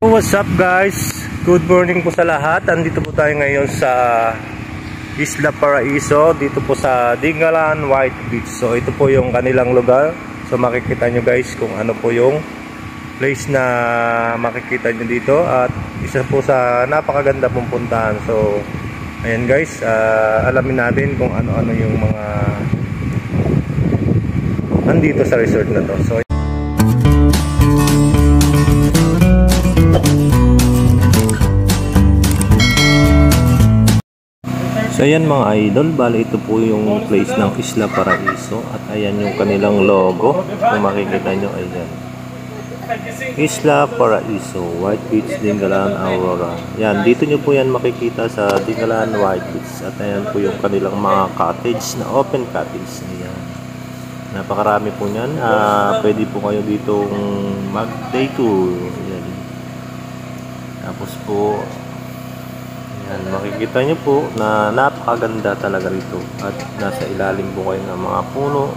What's up guys? Good morning po sa lahat. Andito po tayo ngayon sa Isla Paraiso, dito po sa Dingalan White Beach. So ito po yung kanilang lugar. So makikita nyo guys kung ano po yung place na makikita nyo dito. At isa po sa napakaganda pong puntahan. So ayan guys, alamin natin kung ano-ano yung mga nandito sa resort na to. So ayan mga idol, bali ito po yung place ng Isla Paraiso at ayan yung kanilang logo. Kung makikita nyo, ayan. Isla Paraiso, White Beach, Dingalan, Aurora. Yan, dito nyo po yan makikita sa Dingalan, White Beach. At ayan po yung kanilang mga cottage na open cottage. Ayan. Napakarami po nyan. Pwede po kayo ditong mag-day tour. Ayan. Tapos po, yan, makikita nyo po na napakaganda talaga rito at nasa ilalim po kayo ng mga puno.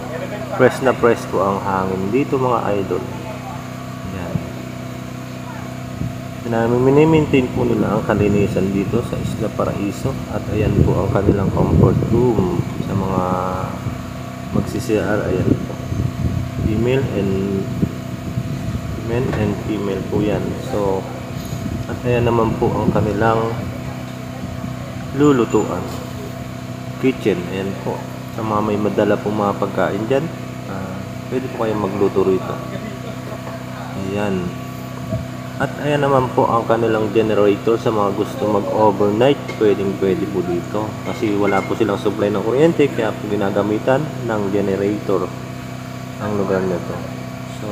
Fresh na fresh po ang hangin dito mga idol. Yan. Mini-maintain po nila ang kalinisan dito sa Isla Paraiso at ayan po ang kanilang comfort room sa mga magsi-CR. Ayan po. Female and men and female po yan. So, at ayan naman po ang kanilang lulutuan kitchen. Ayan po, sa mga may madala po mga pagkain dyan, pwede po kayong magluto rito. Ayan. At ayan naman po ang kanilang generator sa mga gusto mag overnight. Pwede po dito kasi wala po silang supply ng kuryente, kaya po ginagamitan ng generator ang lugar nito. So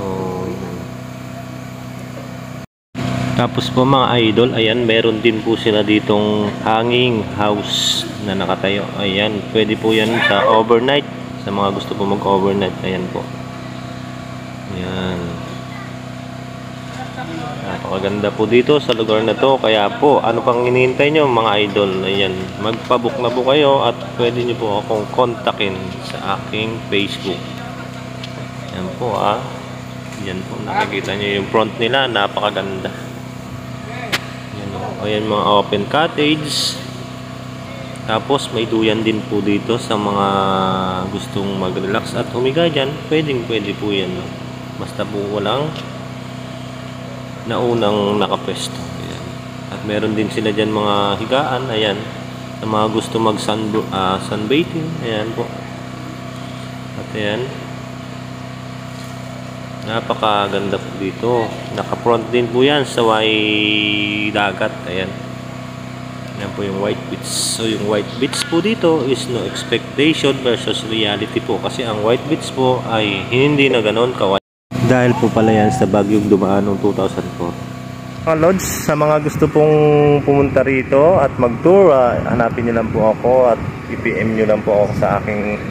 tapos po mga idol, ayan, meron din po sila ditong hanging house na nakatayo. Ayan, pwede po yan sa overnight, sa mga gusto po mag-overnight. Ayan po. Ayan. Napakaganda po dito sa lugar na to. Kaya po, ano pang hinihintay nyo mga idol? Ayan, magpabook na po kayo at pwede nyo po akong kontakin sa aking Facebook. Ayan po Ayan po, nakikita nyo yung front nila, napakaganda. Ayan mga open cottage. Tapos may duyan din po dito sa mga gustong mag-relax at humiga dyan. Pwede po yan. Basta po walang naunang nakapwesto. Ayan. At meron din sila dyan mga higaan. Ayan. Sa mga gusto sunbathing. Ayan po. At ayan. Napakaganda po dito. Naka-front din po yan sa dagat. Ayan. Yan po yung White Beach. So yung White Beach po dito is no expectation versus reality po. Kasi ang White Beach po ay hindi na ganon ka-white. Dahil po pala yan sa bagyong dumaan noong 2004. Mga Lods, sa mga gusto pong pumunta rito at mag-tour, hanapin nyo lang po ako at i-PM nyo lang po ako sa aking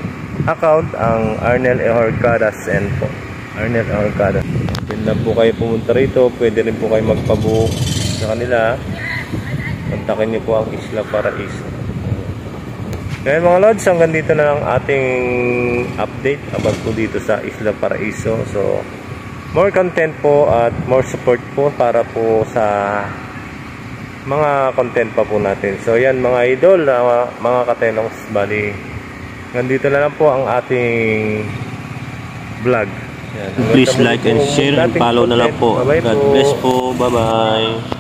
account, ang Arnel Ehorcadas and po. Arnel Ehorcadas. Pwede lang po kayo pumunta rito. Pwede rin po kayo magpabook sa kanila. Kontakin niyo po ang Isla Paraiso. Ngayon mga Lods, hanggang dito na lang ating update about po dito sa Isla Paraiso. So, more content po at more support po para po sa mga content pa po natin. So, yan mga idol, mga katenongs, bali, hanggang dito na lang po ang ating vlog. Please like and share and follow na lang po. God bless po. Bye bye.